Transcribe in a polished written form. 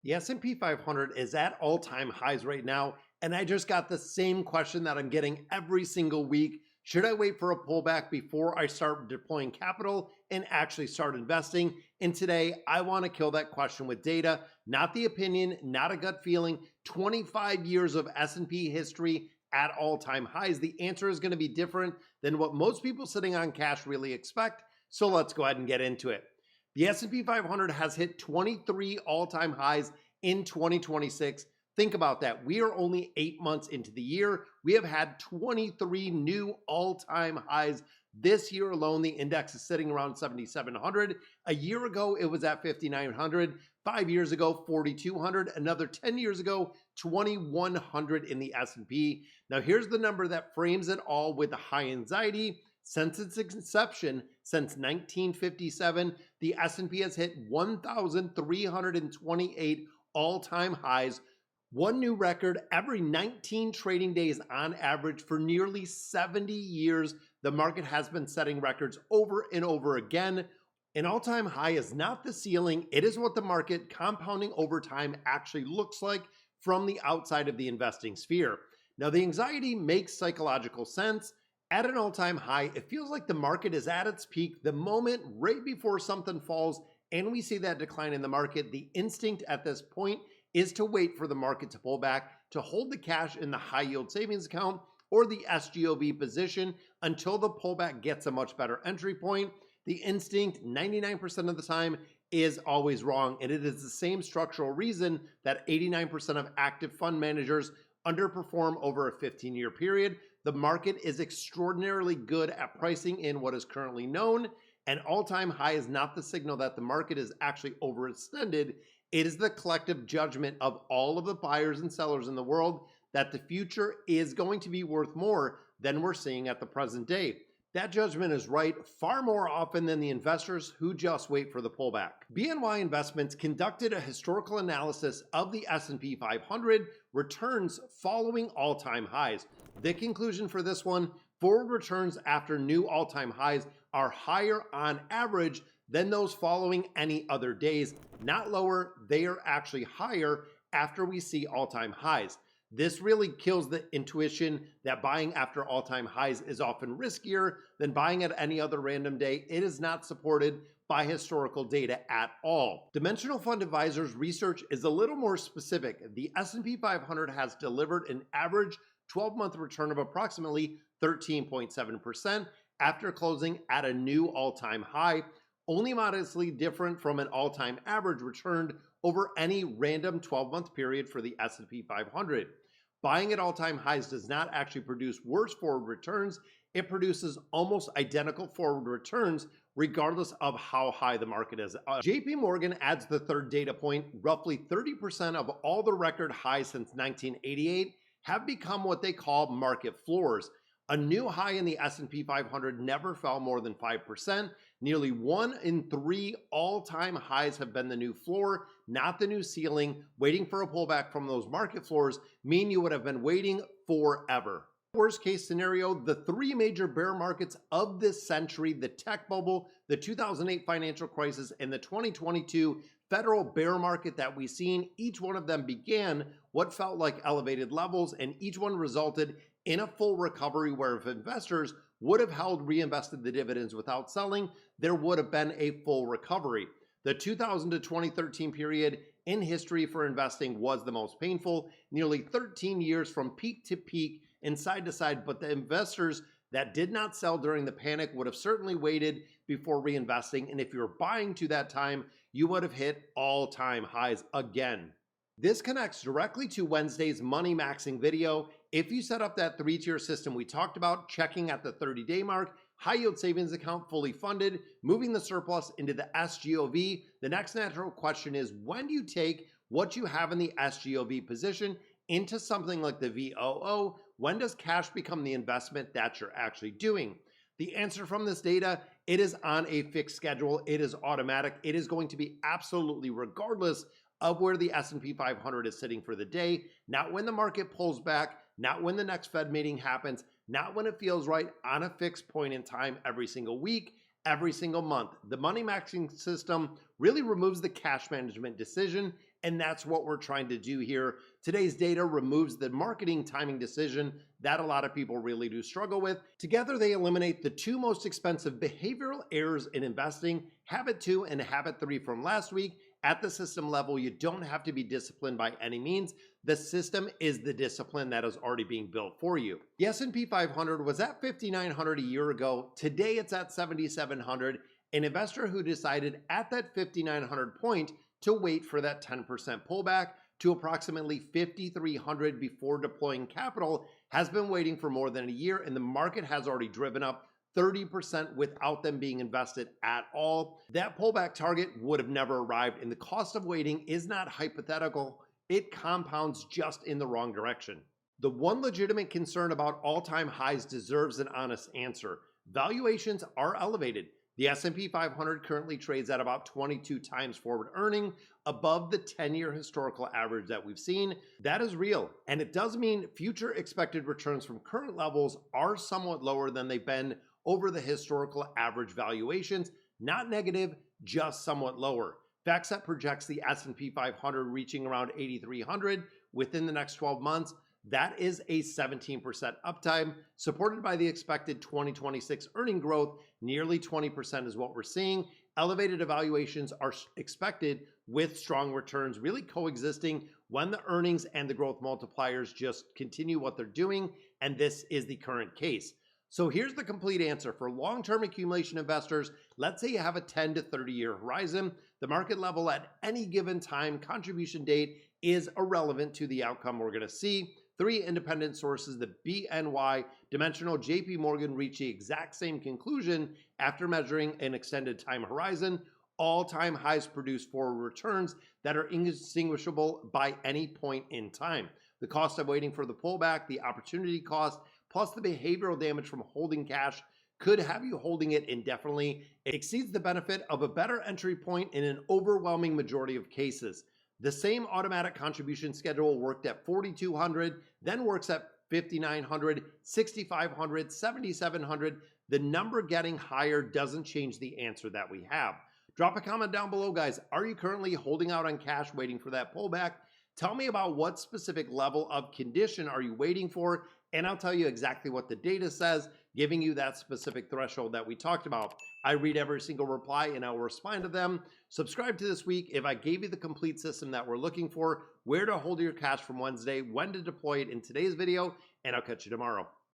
The S&P 500 is at all-time highs right now, and I just got the same question that I'm getting every single week. Should I wait for a pullback before I start deploying capital and actually start investing? And today, I want to kill that question with data, not the opinion, not a gut feeling. 25 years of S&P history at all-time highs. The answer is going to be different than what most people sitting on cash really expect. So let's go ahead and get into it. The S&P 500 has hit 23 all-time highs in 2026. Think about that. We are only 8 months into the year. We have had 23 new all-time highs. This year alone, the index is sitting around 7,700. A year ago, it was at 5,900. 5 years ago, 4,200. Another 10 years ago, 2,100 in the S&P. Now, here's the number that frames it all with the high anxiety. Since its inception, since 1957, the S&P has hit 1,328 all-time highs, one new record every 19 trading days on average for nearly 70 years. The market has been setting records over and over again. An all-time high is not the ceiling. It is what the market compounding over time actually looks like from the outside of the investing sphere. Now, the anxiety makes psychological sense. At an all-time high, it feels like the market is at its peak the moment right before something falls and we see that decline in the market. The instinct at this point is to wait for the market to pull back, to hold the cash in the high yield savings account or the SGOV position until the pullback gets a much better entry point. The instinct 99% of the time is always wrong, and it is the same structural reason that 89% of active fund managers underperform over a 15-year period. The market is extraordinarily good at pricing in what is currently known. An all-time high is not the signal that the market is actually overextended. It is the collective judgment of all of the buyers and sellers in the world that the future is going to be worth more than we're seeing at the present day. That judgment is right far more often than the investors who just wait for the pullback. BNY Investments conducted a historical analysis of the S&P 500 returns following all-time highs. The conclusion for this one, forward returns after new all-time highs are higher on average than those following any other days. Not lower, they are actually higher after we see all-time highs. This really kills the intuition that buying after all-time highs is often riskier than buying at any other random day. It is not supported by historical data at all. Dimensional Fund Advisors research is a little more specific. The S&P 500 has delivered an average 12-month return of approximately 13.7% after closing at a new all-time high, only modestly different from an all-time average returned over any random 12-month period for the S&P 500. Buying at all-time highs does not actually produce worse forward returns. It produces almost identical forward returns regardless of how high the market is. JP Morgan adds the third data point. Roughly 30% of all the record highs since 1988 have become what they call market floors. A new high in the S&P 500 never fell more than 5%. Nearly 1 in 3 all-time highs have been the new floor, not the new ceiling. Waiting for a pullback from those market floors mean you would have been waiting forever. Worst case scenario, the 3 major bear markets of this century, the tech bubble, the 2008 financial crisis, and the 2022 federal bear market that we've seen, each one of them began what felt like elevated levels, and each one resulted in a full recovery where if investors would have reinvested the dividends without selling, there would have been a full recovery. The 2000 to 2013 period in history for investing was the most painful, nearly 13 years from peak to peak and side to side, but the investors that did not sell during the panic would have certainly waited before reinvesting, and if you're buying to that time, you would have hit all-time highs again. This connects directly to Wednesday's money maxing video. If you set up that 3-tier system we talked about, checking at the 30-day mark, high yield savings account fully funded, moving the surplus into the SGOV, the next natural question is, when do you take what you have in the SGOV position into something like the VOO? When does cash become the investment that you're actually doing? The answer from this data, it is on a fixed schedule. It is automatic. It is going to be absolutely regardless of where the S&P 500 is sitting for the day, not when the market pulls back, not when the next Fed meeting happens, not when it feels right, on a fixed point in time every single week, every single month. The money maxing system really removes the cash management decision and that's what we're trying to do here. Today's data removes the marketing timing decision that a lot of people really do struggle with. Together, they eliminate the two most expensive behavioral errors in investing, habit 2 and habit 3 from last week. At the system level, you don't have to be disciplined by any means. The system is the discipline that is already being built for you. The S&P 500 was at 5,900 a year ago. Today, it's at 7,700. An investor who decided at that 5,900 point to wait for that 10% pullback to approximately 5,300 before deploying capital has been waiting for more than a year, and the market has already driven up 30% without them being invested at all. That pullback target would have never arrived, and the cost of waiting is not hypothetical. It compounds just in the wrong direction. The one legitimate concern about all-time highs deserves an honest answer. Valuations are elevated. The S&P 500 currently trades at about 22 times forward earning, above the 10-year historical average that we've seen. That is real, and it does mean future expected returns from current levels are somewhat lower than they've been over the historical average valuations. Not negative, just somewhat lower. FactSet projects the S&P 500 reaching around 8,300 within the next 12 months. That is a 17% uptime, supported by the expected 2026 earning growth. Nearly 20% is what we're seeing. Elevated evaluations are expected with strong returns really coexisting when the earnings and the growth multipliers just continue what they're doing, and this is the current case. So here's the complete answer. For long-term accumulation investors, let's say you have a 10 to 30-year horizon, the market level at any given time contribution date is irrelevant to the outcome we're going to see. 3 independent sources, the BNY, Dimensional, JP Morgan, reach the exact same conclusion after measuring an extended time horizon. All-time highs produce forward returns that are indistinguishable by any point in time. The cost of waiting for the pullback, the opportunity cost, plus the behavioral damage from holding cash could have you holding it indefinitely. It exceeds the benefit of a better entry point in an overwhelming majority of cases. The same automatic contribution schedule worked at 4,200, then works at 5,900, 6,500, 7,700. The number getting higher doesn't change the answer that we have. Drop a comment down below, guys. Are you currently holding out on cash waiting for that pullback? Tell me about what specific level of condition are you waiting for, and I'll tell you exactly what the data says, giving you that specific threshold that we talked about. I read every single reply and I'll respond to them. Subscribe to This Week if I gave you the complete system that we're looking for, where to hold your cash from Wednesday, when to deploy it in today's video, and I'll catch you tomorrow.